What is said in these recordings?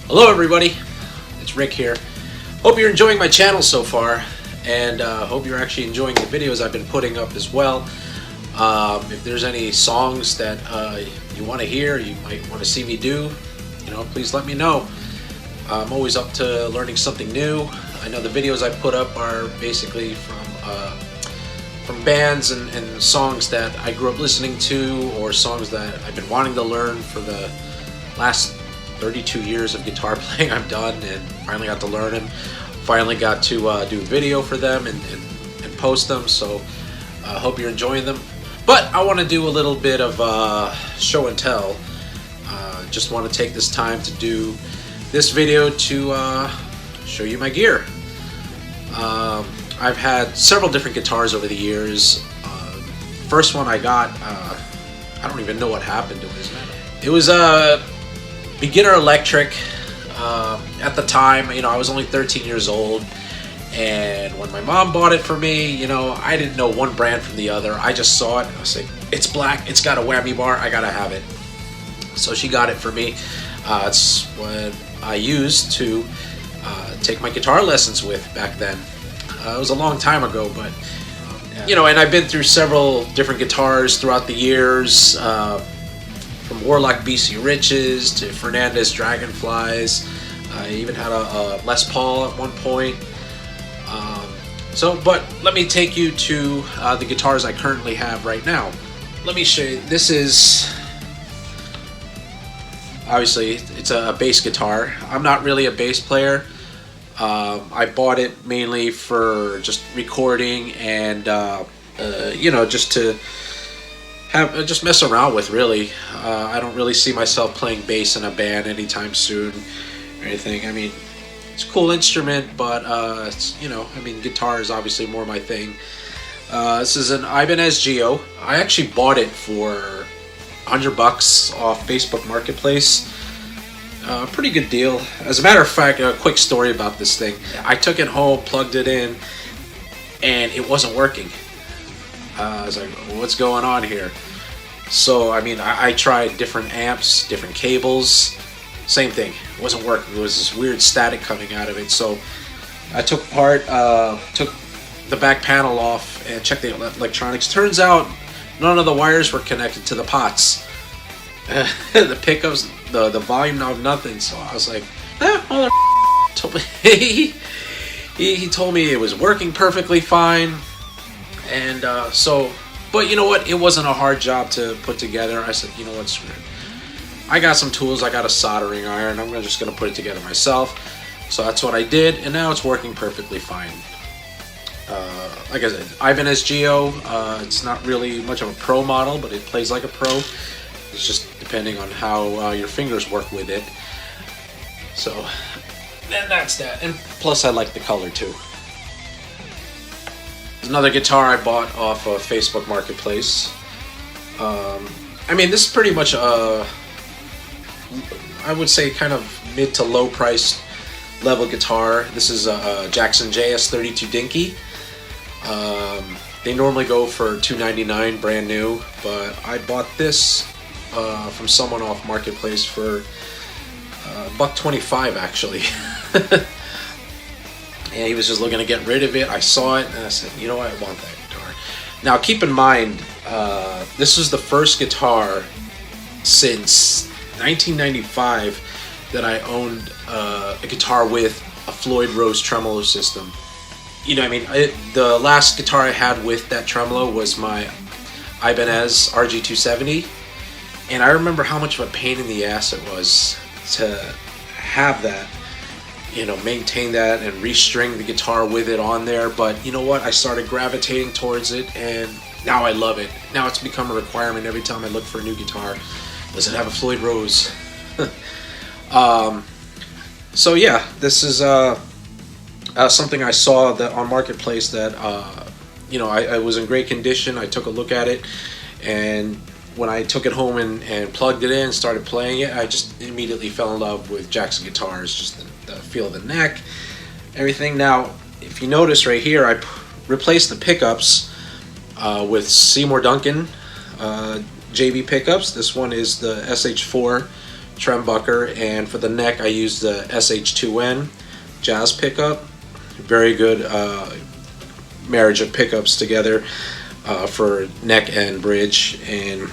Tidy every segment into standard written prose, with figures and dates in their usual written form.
Hello everybody, it's Rick here. Hope you're enjoying my channel so far, and hope you're actually enjoying the videos I've been putting up as well. If there's any songs that you want to hear, you might want to see me do, please let me know. I'm always up to learning something new. I know the videos I put up are basically from bands and songs that I grew up listening to, or songs that I've been wanting to learn for the last 32 years of guitar playing I've done, and finally got to learn them. Finally got to do a video for them and post them, so I hope you're enjoying them. But I want to do a little bit of show and tell. Just want to take this time to do this video to show you my gear. I've had several different guitars over the years. First one I got, I don't even know what happened to it. It was a beginner electric. At the time, I was only 13 years old, and when my mom bought it for me, I didn't know one brand from the other. I just saw it and I was like, it's black, it's got a whammy bar, I gotta have it. So she got it for me. It's what I used to take my guitar lessons with back then. It was a long time ago, but and I've been through several different guitars throughout the years, from Warlock BC Riches to Fernandez Dragonflies. I even had a Les Paul at one point. But let me take you to the guitars I currently have right now. Let me show you. This is, obviously, it's a bass guitar. I'm not really a bass player. I bought it mainly for just recording and just to just mess around with, really. I don't really see myself playing bass in a band anytime soon or anything. I mean, it's a cool instrument, but guitar is obviously more my thing. This is an Ibanez Geo. I actually bought it for $100 off Facebook Marketplace. Pretty good deal. As a matter of fact, a quick story about this thing. I took it home, plugged it in, and it wasn't working. I was like, what's going on here? So, I tried different amps, different cables, same thing. It wasn't working. There was this weird static coming out of it. So, I took took the back panel off and checked the electronics. Turns out, none of the wires were connected to the pots. The pickups, the volume knob, nothing. So I was like, told me he told me it was working perfectly fine. And but you know what? It wasn't a hard job to put together. I said, you know what, screw it. I got some tools. I got a soldering iron. I'm just going to put it together myself. So that's what I did, and now it's working perfectly fine. Like I said, Ibanez Geo. It's not really much of a pro model, but it plays like a pro. It's just depending on how your fingers work with it. So, and that's that. And plus, I like the color too. Another guitar I bought off of Facebook Marketplace. This is pretty much I would say kind of mid to low price level guitar. This is a Jackson JS32 Dinky. They normally go for $299 brand new, but I bought this from someone off Marketplace for $125 actually. And he was just looking to get rid of it. I saw it and I said, you know what, I want that guitar. Now keep in mind, this was the first guitar since 1995 that I owned a guitar with a Floyd Rose tremolo system. The last guitar I had with that tremolo was my Ibanez RG270. And I remember how much of a pain in the ass it was to have that, maintain that and restring the guitar with it on there. But you know what? I started gravitating towards it, and now I love it. Now it's become a requirement every time I look for a new guitar. Does it have a Floyd Rose? So yeah, this is something I saw that on Marketplace that I was in great condition. I took a look at it, and when I took it home and plugged it in and started playing it, I just immediately fell in love with Jackson guitars. Just the feel of the neck, everything. Now, if you notice right here, I replaced the pickups with Seymour Duncan JB pickups. This one is the SH4 Trembucker, and for the neck I use the SH2N Jazz pickup. Very good marriage of pickups together for neck and bridge, and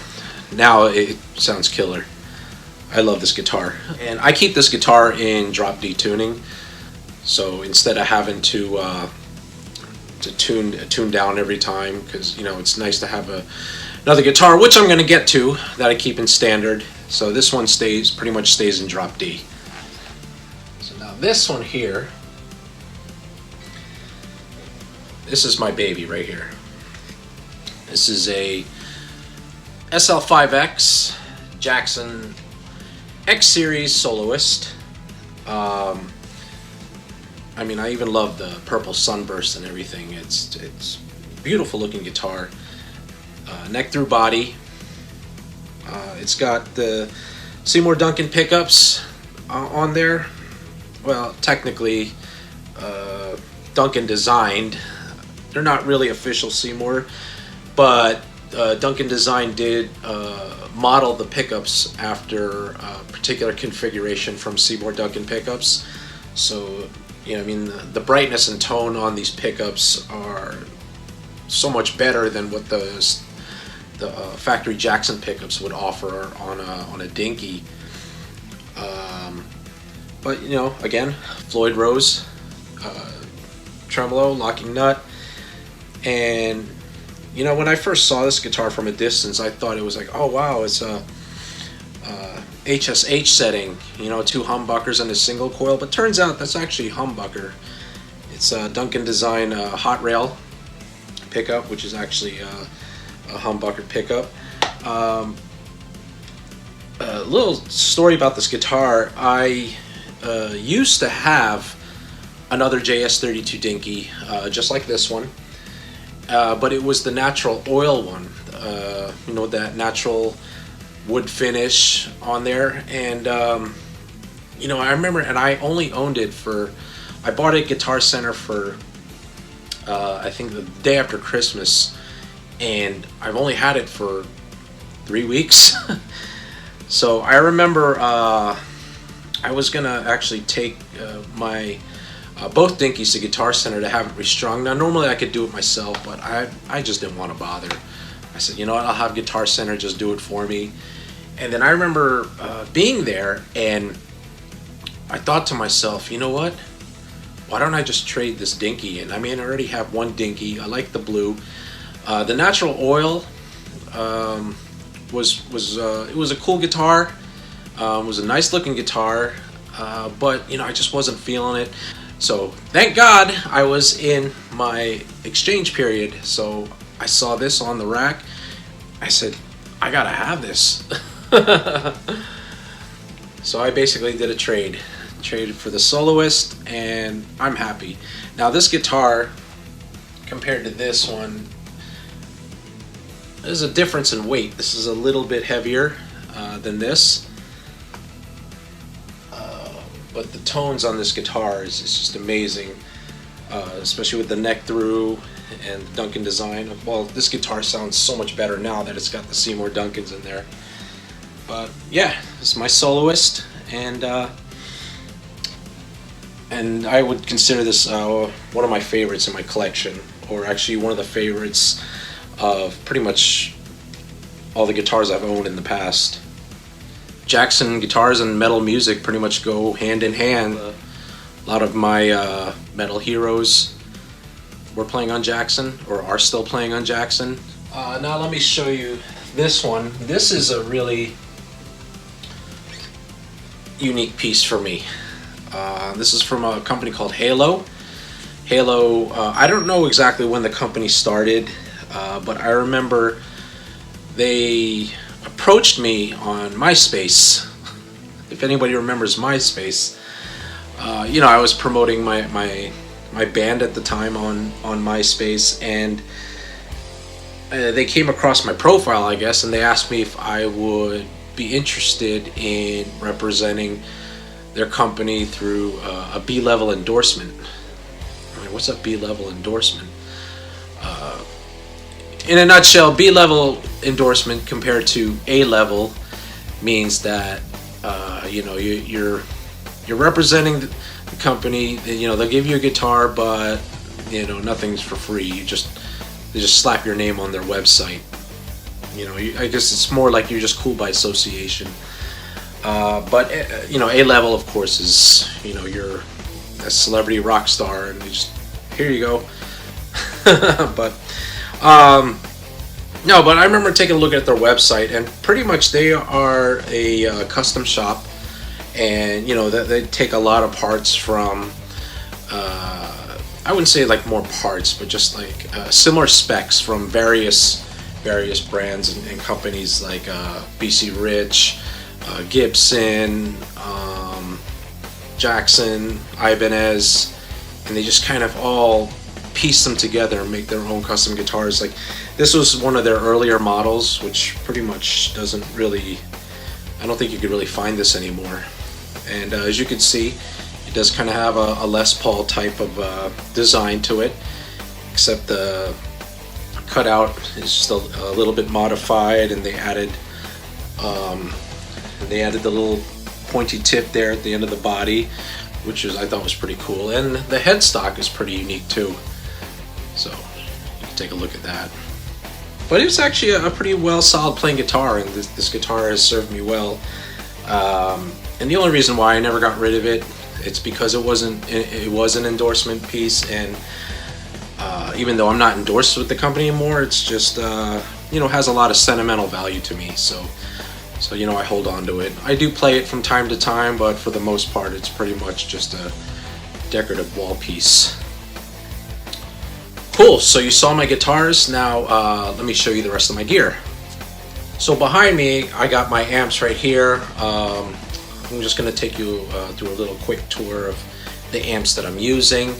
now it sounds killer. I love this guitar, and I keep this guitar in drop D tuning, so instead of having to tune down every time, because it's nice to have another guitar, which I'm going to get to, that I keep in standard. So this one pretty much stays in drop D. So now this one here, this is my baby right here. This is a SL5X Jackson X Series Soloist. I mean, I even love the purple sunburst and everything. It's beautiful looking guitar. Neck through body. It's got the Seymour Duncan pickups on there. Well, technically, Duncan designed. They're not really official Seymour, but Duncan Design did model the pickups after a particular configuration from Seymour Duncan pickups. So, I mean, the brightness and tone on these pickups are so much better than what the factory Jackson pickups would offer on a Dinky. But again, Floyd Rose tremolo, locking nut, and when I first saw this guitar from a distance, I thought it was like, oh wow, it's a HSH setting, 2 humbuckers and a single coil, but turns out that's actually humbucker. It's a Duncan Design hot rail pickup, which is actually a humbucker pickup. A little story about this guitar. I used to have another JS32 Dinky, just like this one, but it was the natural oil one, that natural wood finish on there, and I remember, and I only owned it I bought it at Guitar Center for I think the day after Christmas, and I've only had it for 3 weeks. So I remember I was gonna actually take my both Dinkies to Guitar Center to have it restrung. Now normally I could do it myself, but I just didn't want to bother. I said, what, I'll have Guitar Center just do it for me. And then I remember being there, and I thought to myself, you know what? Why don't I just trade this Dinky? And I mean, I already have one Dinky. I like the blue. The natural oil was it was a cool guitar. It was a nice looking guitar, but I just wasn't feeling it. So thank God I was in my exchange period. So I saw this on the rack. I said, I gotta have this. So I basically did a traded for the Soloist, and I'm happy. Now this guitar, compared to this one, there's a difference in weight. This is a little bit heavier than this, but the tones on this guitar is just amazing, especially with the neck through and the Duncan Design. Well, this guitar sounds so much better now that it's got the Seymour Duncans in there. But yeah, this is my Soloist, and I would consider this one of my favorites in my collection, or actually one of the favorites of pretty much all the guitars I've owned in the past. Jackson guitars and metal music pretty much go hand in hand. A lot of my metal heroes were playing on Jackson, or are still playing on Jackson. Now let me show you this one. This is a really unique piece for me. This is from a company called Halo. Halo, I don't know exactly when the company started, but I remember they approached me on MySpace. If anybody remembers MySpace, I was promoting my band at the time on MySpace, and they came across my profile, I guess, and they asked me if I would be interested in representing their company through a B-level endorsement. I mean, what's a B-level endorsement? In a nutshell, B-level endorsement compared to A-level means that you're representing the company. They'll give you a guitar, but nothing's for free. They just slap your name on their website. I guess it's more like you're just cool by association. But A level, of course, is you're a celebrity rock star, and here you go. But no, but I remember taking a look at their website, and pretty much they are a custom shop, and that they take a lot of parts from. I wouldn't say like more parts, but just like similar specs from various brands and companies like BC Rich, Gibson, Jackson, Ibanez, and they just kind of all piece them together and make their own custom guitars. Like this was one of their earlier models, which pretty much doesn't really, I don't think you could really find this anymore. And as you can see, it does kind of have a Les Paul type of design to it, except the cutout is just a little bit modified, and they added the little pointy tip there at the end of the body, which I thought was pretty cool. And the headstock is pretty unique too, so you can take a look at that. But it was actually a pretty well solid playing guitar, and this guitar has served me well. And the only reason why I never got rid of it, it's because it was an endorsement piece, and even though I'm not endorsed with the company anymore, it's just has a lot of sentimental value to me. So I hold on to it. I do play it from time to time, but for the most part, it's pretty much just a decorative wall piece. Cool. So you saw my guitars. Now let me show you the rest of my gear. So behind me, I got my amps right here. I'm just going to take you through a little quick tour of the amps that I'm using.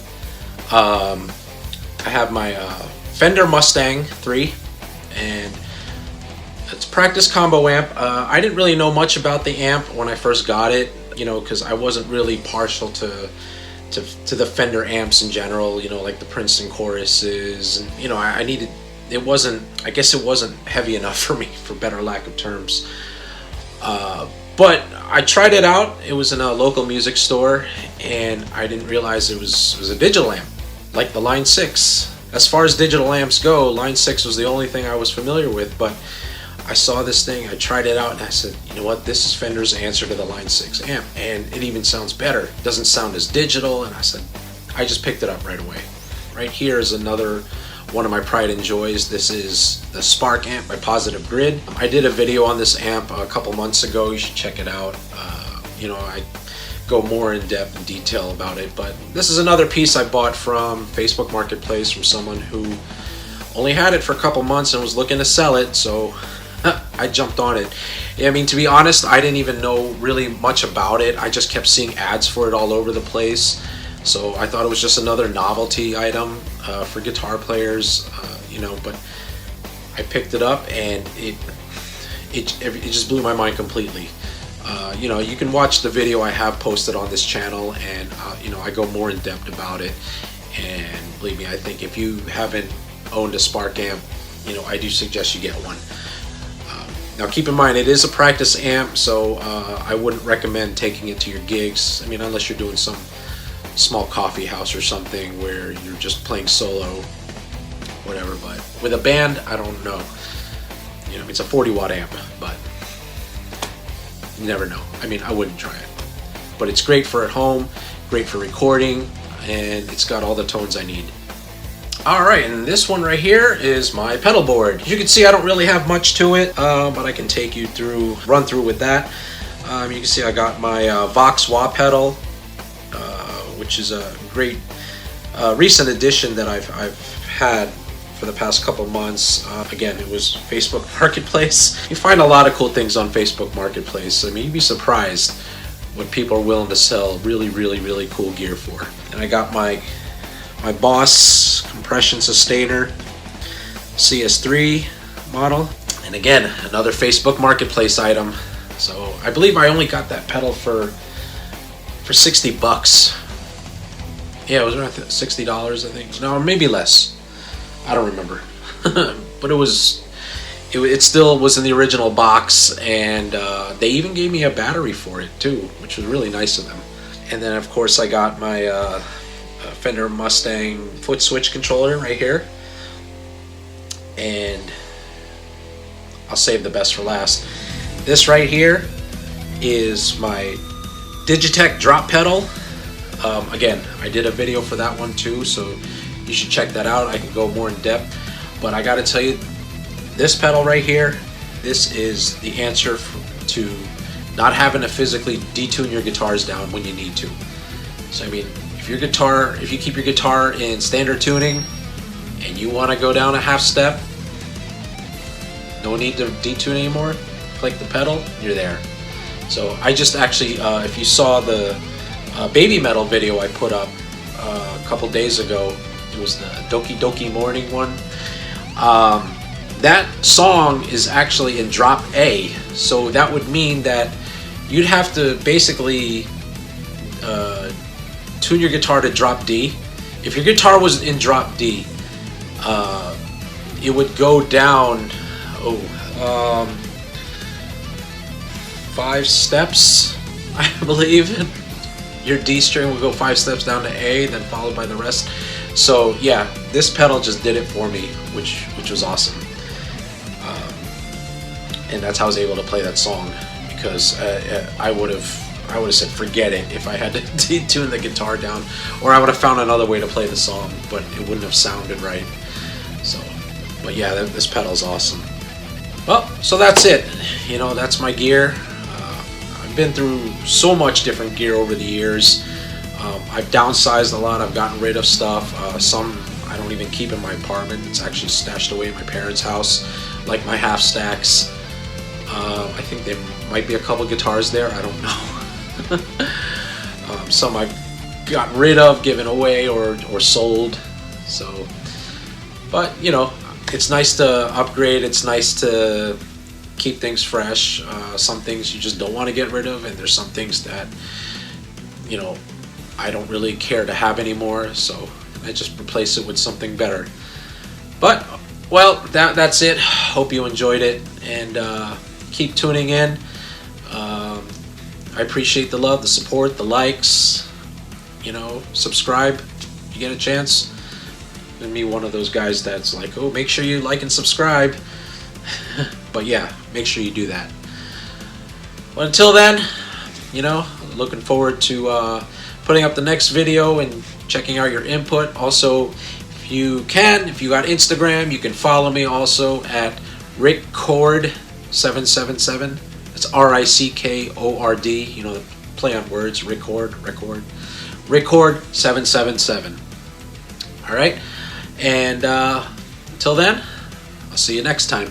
I have my Fender Mustang 3, and it's a practice combo amp. I didn't really know much about the amp when I first got it, because I wasn't really partial to the Fender amps in general, like the Princeton choruses, and I needed. I guess it wasn't heavy enough for me, for better lack of terms. But I tried it out. It was in a local music store, and I didn't realize it was a digital amp, like the Line 6. As far as digital amps go, Line 6 was the only thing I was familiar with, but I saw this thing, I tried it out, and I said, you know what, this is Fender's answer to the Line 6 amp, and it even sounds better. It doesn't sound as digital, and I just picked it up right away. Right here is another one of my pride and joys. This is the Spark amp by Positive Grid. I did a video on this amp a couple months ago. You should check it out. I go more in depth and detail about it, but this is another piece I bought from Facebook Marketplace from someone who only had it for a couple months and was looking to sell it, so I jumped on it. I mean, to be honest, I didn't even know really much about it. I just kept seeing ads for it all over the place. So I thought it was just another novelty item for guitar players, but I picked it up, and it just blew my mind completely. You can watch the video I have posted on this channel, and I go more in depth about it. And believe me, I think if you haven't owned a Spark amp, I do suggest you get one. Now keep in mind, it is a practice amp, so I wouldn't recommend taking it to your gigs. I mean, unless you're doing some small coffee house or something where you're just playing solo, whatever. But with a band, I don't know. It's a 40-watt amp, but you never know. I mean, I wouldn't try it. But it's great for at home, great for recording, and it's got all the tones I need. Alright, and this one right here is my pedal board. As you can see, I don't really have much to it, but I can take you run through with that. You can see I got my Vox wah pedal, which is a great recent addition that I've had for the past couple months. Again, it was Facebook Marketplace. You find a lot of cool things on Facebook Marketplace. I mean, you'd be surprised what people are willing to sell really, really, really cool gear for. And I got my Boss compression sustainer CS3 model, and again, another Facebook Marketplace item. So I believe I only got that pedal for $60. Yeah, it was around $60, I think. No, maybe less. I don't remember. But it was it still was in the original box, and they even gave me a battery for it too, which was really nice of them. And then of course I got my Fender Mustang foot switch controller right here, and I'll save the best for last. This right here is my Digitech drop pedal. Again, I did a video for that one too, so you should check that out. I can go more in depth, but I gotta tell you, this pedal right here, this is the answer to not having to physically detune your guitars down when you need to. So I mean, if you keep your guitar in standard tuning and you want to go down a half step, no need to detune anymore, click the pedal, you're there. So I just actually, if you saw the Baby Metal video I put up a couple days ago, it was the Doki Doki Morning one. That song is actually in drop A, so that would mean that you'd have to basically tune your guitar to drop D. If your guitar was in drop D, it would go down 5 steps, I believe. Your D string will go 5 steps down to A, then followed by the rest. So yeah, this pedal just did it for me, which was awesome. And that's how I was able to play that song, because I would have said forget it if I had to detune the guitar down, or I would have found another way to play the song, but it wouldn't have sounded right. So, but yeah, this pedal is awesome. Well, so that's it. You know, that's my gear. I've been through so much different gear over the years. I've downsized a lot. I've gotten rid of stuff. Some I don't even keep in my apartment. It's actually stashed away in my parents' house, like my half stacks. I think there might be a couple guitars there. I don't know. Some I've gotten rid of, given away, or sold. So, but you know, it's nice to upgrade. It's nice to keep things fresh. Some things you just don't want to get rid of, and there's some things that, you know, I don't really care to have anymore. So I just replace it with something better. But well, that's it. Hope you enjoyed it, and keep tuning in. I appreciate the love, the support, the likes. You know, subscribe if you get a chance. And me, one of those guys that's like, oh, make sure you like and subscribe. But yeah, make sure you do that. Well, until then, you know, looking forward to putting up the next video and checking out your input. Also, if you got Instagram, you can follow me also at Rickcord777. It's Rickord. You know, play on words. Rickcord777. All right, and until then, I'll see you next time.